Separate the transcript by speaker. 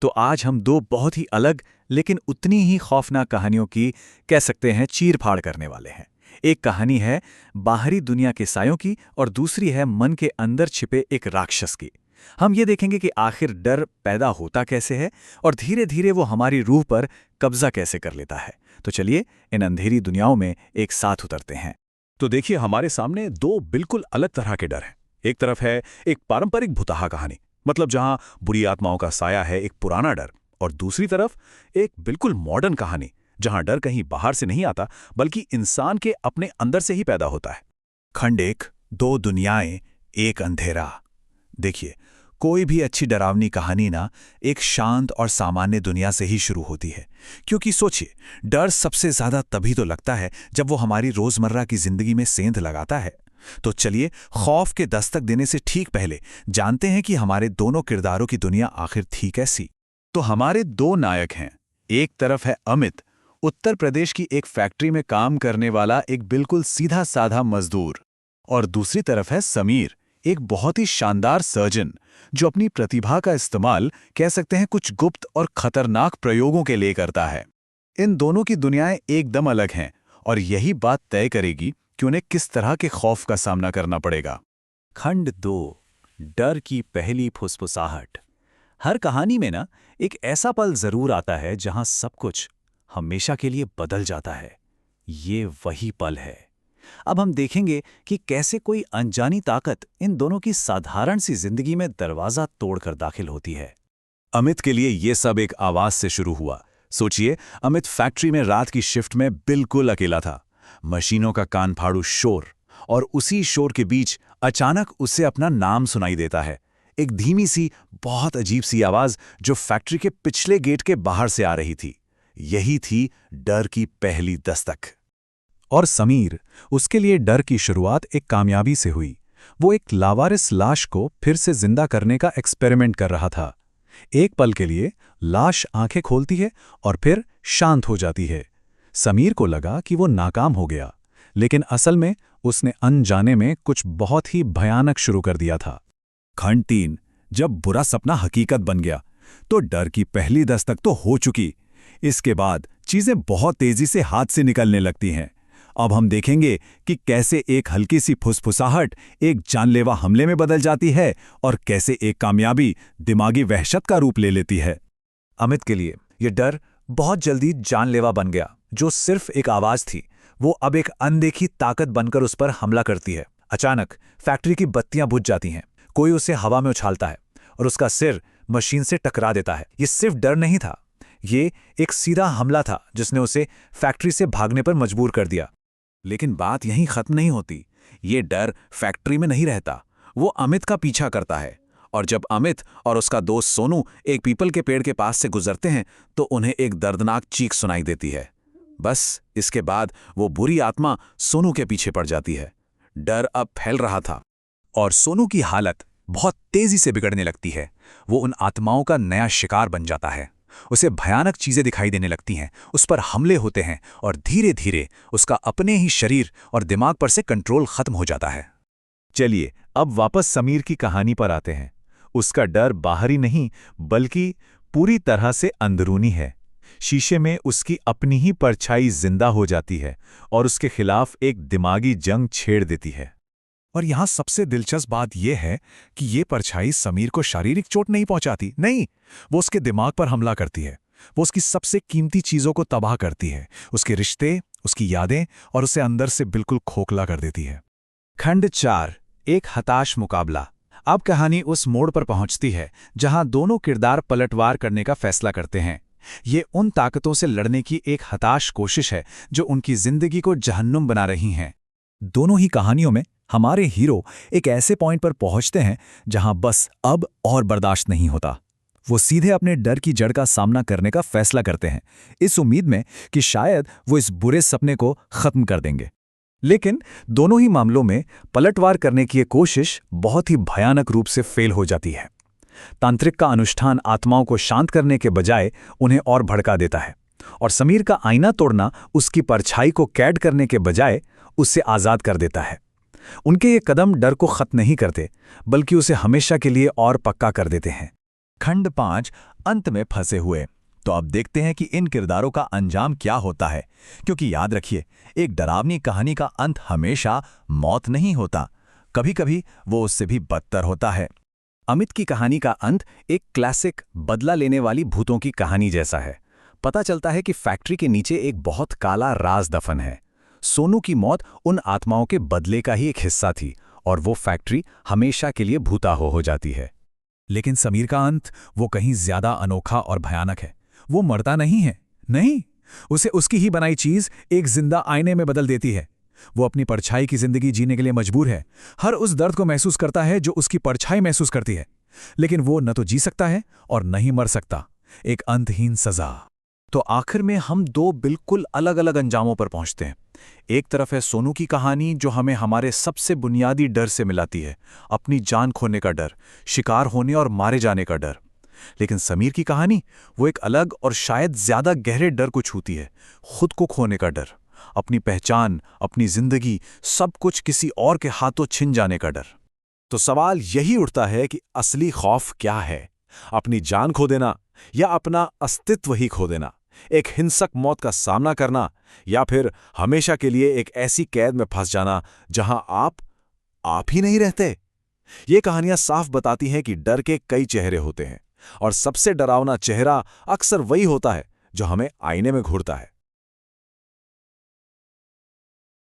Speaker 1: तो आज हम दो बहुत ही अलग लेकिन उतनी ही खौफनाक कहानियों की कह सकते हैं चीर-फाड़ करने वाले हैं। एक कहानी है बाहरी दुनिया के सायों की और दूसरी है मन के अंदर छिपे एक राक्षस की। हम ये देखेंगे कि आखिर डर पैदा होता कैसे है और धीरे-धीरे वो हमारी रूह पर कब्जा कैसे कर लेता है। तो चलिए इन अंधेरी दुनियाओं में एक साथ उतरते हैं।
Speaker 2: तो देखिए, हमारे सामने दो बिल्कुल अलग तरह के डर हैं। एक तरफ है एक पारंपरिक भुताहा कहानी, मतलब जहां बुरी आत्माओं का साया है एक पुराना डर, और दूसरी तरफ एक बिल्कुल मॉडर्न कहानी जहां डर कहीं बाहर से नहीं आता बल्कि इंसान के अपने अंदर से ही पैदा होता है।
Speaker 1: खंड एक, दो दुनियाएं, एक अंधेरा। देखिए, कोई भी अच्छी डरावनी कहानी ना एक शांत और सामान्य दुनिया से ही शुरू होती है। क्योंकि सोचिए, डर सबसे ज्यादा तभी तो लगता है जब वो हमारी रोजमर्रा की जिंदगी में सेंध लगाता है। तो चलिए, खौफ के दस्तक देने से ठीक पहले जानते हैं कि हमारे दोनों किरदारों की दुनिया आखिर थी कैसी। तो हमारे दो नायक हैं। एक तरफ है अमित, उत्तर प्रदेश की एक फैक्ट्री में काम करने वाला एक बिल्कुल सीधा साधा मजदूर, और दूसरी तरफ है समीर, एक बहुत ही शानदार सर्जन जो अपनी प्रतिभा का इस्तेमाल कह सकते हैं कुछ गुप्त और खतरनाक प्रयोगों के लिए करता है। इन दोनों की दुनियाएं एकदम अलग हैं और यही बात तय करेगी कि उन्हें किस तरह के खौफ का सामना करना पड़ेगा।
Speaker 3: खंड 2, डर की पहली फुसफुसाहट। हर कहानी में ना एक ऐसा पल जरूर आता है जहां सब कुछ हमेशा के लिए बदल जाता है। ये वही पल है। अब हम देखेंगे कि कैसे कोई अनजानी ताकत इन दोनों की साधारण सी जिंदगी में दरवाजा तोड़कर दाखिल होती है।
Speaker 2: अमित के लिए ये सब एक आवाज से शुरू हुआ। सोचिए, अमित फैक्ट्री में रात की शिफ्ट में बिल्कुल अकेला था। मशीनों का कान फाड़ू शोर, और उसी शोर के बीच अचानक उसे अपना नाम सुनाई देता है। एक धीमी सी, बहुत अजीब सी आवाज जो फैक्ट्री के पिछले गेट के बाहर से आ रही थी। यही थी डर की पहली दस्तक।
Speaker 1: और समीर, उसके लिए डर की शुरुआत एक कामयाबी से हुई। वो एक लावारिस लाश को फिर से जिंदा करने का एक्सपेरिमेंट कर रहा था। एक पल के लिए लाश आंखें खोलती है और फिर शांत हो जाती है। समीर को लगा कि वो नाकाम हो गया, लेकिन असल में उसने अनजाने में कुछ बहुत ही भयानक शुरू कर दिया था।
Speaker 2: खंड 3, जब बुरा सपना हकीकत बन गया। तो डर की पहली दस्तक तो हो चुकी। इसके बाद चीजें बहुत तेजी से हाथ से निकलने लगती हैं। अब हम देखेंगे कि कैसे एक हल्की सी फुसफुसाहट एक जानलेवा हमले में बदल जाती है और कैसे एक कामयाबी दिमागी वहशत का रूप ले लेती है।
Speaker 3: अमित के लिए यह डर बहुत जल्दी जानलेवा बन गया। जो सिर्फ एक आवाज थी, वो अब एक अनदेखी ताकत बनकर उस पर हमला करती है। अचानक फैक्ट्री की बत्तियां बुझ जाती हैं। कोई उसे हवा में उछालता है और उसका सिर मशीन से टकरा देता है। ये सिर्फ डर नहीं था, ये एक सीधा हमला था जिसने उसे फैक्ट्री से भागने पर मजबूर कर दिया।
Speaker 2: लेकिन बात यहीं खत्म नहीं होती। ये डर फैक्ट्री में नहीं रहता, वो अमित का पीछा करता है। और जब अमित और उसका दोस्त सोनू एक पीपल के पेड़ के पास से गुजरते हैं तो उन्हें एक दर्दनाक चीख सुनाई देती है। बस इसके बाद वो बुरी आत्मा सोनू के पीछे पड़ जाती है। डर अब फैल रहा था और सोनू की हालत बहुत तेजी से बिगड़ने लगती है। वो उन आत्माओं का नया शिकार बन जाता है। उसे भयानक चीजें दिखाई देने लगती हैं, उस पर हमले होते हैं और धीरे धीरे उसका अपने ही शरीर और दिमाग पर से कंट्रोल खत्म हो जाता है।
Speaker 1: चलिए, अब वापस समीर की कहानी पर आते हैं। उसका डर बाहरी नहीं बल्कि पूरी तरह से अंदरूनी है। शीशे में उसकी अपनी ही परछाई जिंदा हो जाती है और उसके खिलाफ एक दिमागी जंग छेड़ देती है। और यहां सबसे दिलचस्प बात यह है कि ये परछाई समीर को शारीरिक चोट नहीं पहुंचाती, नहीं, वो उसके दिमाग पर हमला करती है। वो उसकी सबसे कीमती चीजों को तबाह करती है, उसके रिश्ते, उसकी यादें, और उसे अंदर से बिल्कुल खोखला कर देती है।
Speaker 3: खंड 4, एक हताश मुकाबला। अब कहानी उस मोड़ पर पहुंचती है जहां दोनों किरदार पलटवार करने का फैसला करते हैं। ये उन ताकतों से लड़ने की एक हताश कोशिश है जो उनकी जिंदगी को जहन्नुम बना रही हैं।
Speaker 1: दोनों ही कहानियों में हमारे हीरो एक ऐसे पॉइंट पर पहुंचते हैं जहां बस अब और बर्दाश्त नहीं होता। वो सीधे अपने डर की जड़ का सामना करने का फैसला करते हैं, इस उम्मीद में कि शायद वो इस बुरे सपने को खत्म कर देंगे। लेकिन दोनों ही मामलों में पलटवार करने की ये कोशिश बहुत ही भयानक रूप से फेल हो जाती है। तांत्रिक का अनुष्ठान आत्माओं को शांत करने के बजाय उन्हें और भड़का देता है, और समीर का आईना तोड़ना उसकी परछाई को कैद करने के बजाय उससे आज़ाद कर देता है। उनके ये कदम डर को खत्म नहीं करते बल्कि उसे हमेशा के लिए और पक्का कर देते हैं।
Speaker 3: खंड 5, अंत में फंसे हुए। तो अब देखते हैं कि इन किरदारों का अंजाम क्या होता है, क्योंकि याद रखिए, एक डरावनी कहानी का अंत हमेशा मौत नहीं होता, कभी कभी वो उससे भी बदतर होता है। अमित की कहानी का अंत एक क्लासिक बदला लेने वाली भूतों की कहानी जैसा है। पता चलता है कि फैक्ट्री के नीचे एक बहुत काला राज दफन है। सोनू की मौत उन आत्माओं के बदले का ही एक हिस्सा थी और वो फैक्ट्री हमेशा के लिए भूताहो हो जाती है। लेकिन समीर का अंत वो कहीं ज्यादा अनोखा और भयानक है। वो मरता नहीं है, नहीं, उसे उसकी ही बनाई चीज एक जिंदा आईने में बदल देती है। वो अपनी परछाई की जिंदगी जीने के लिए मजबूर है, हर उस दर्द को महसूस करता है जो उसकी परछाई महसूस करती है, लेकिन वो न तो जी सकता है और न ही मर सकता। एक अंतहीन सजा। तो आखिर में हम दो बिल्कुल अलग अलग अंजामों पर पहुंचते हैं। एक तरफ है सोनू की कहानी जो हमें हमारे सबसे बुनियादी डर से मिलाती है, अपनी जान खोने का डर, शिकार होने और मारे जाने का डर। लेकिन समीर की कहानी वो एक अलग और शायद ज्यादा गहरे डर को छूती है, खुद को खोने का डर, अपनी पहचान, अपनी जिंदगी, सब कुछ किसी और के हाथों छिन जाने का डर। तो सवाल यही उठता है कि असली खौफ क्या है, अपनी जान खो देना या अपना अस्तित्व ही खो देना, एक हिंसक मौत का सामना करना, या फिर हमेशा के लिए एक ऐसी कैद में फंस जाना जहां आप ही नहीं रहते। ये कहानियां साफ बताती हैं कि डर के कई चेहरे होते हैं और सबसे डरावना चेहरा अक्सर वही होता है जो हमें आईने में घूरता है।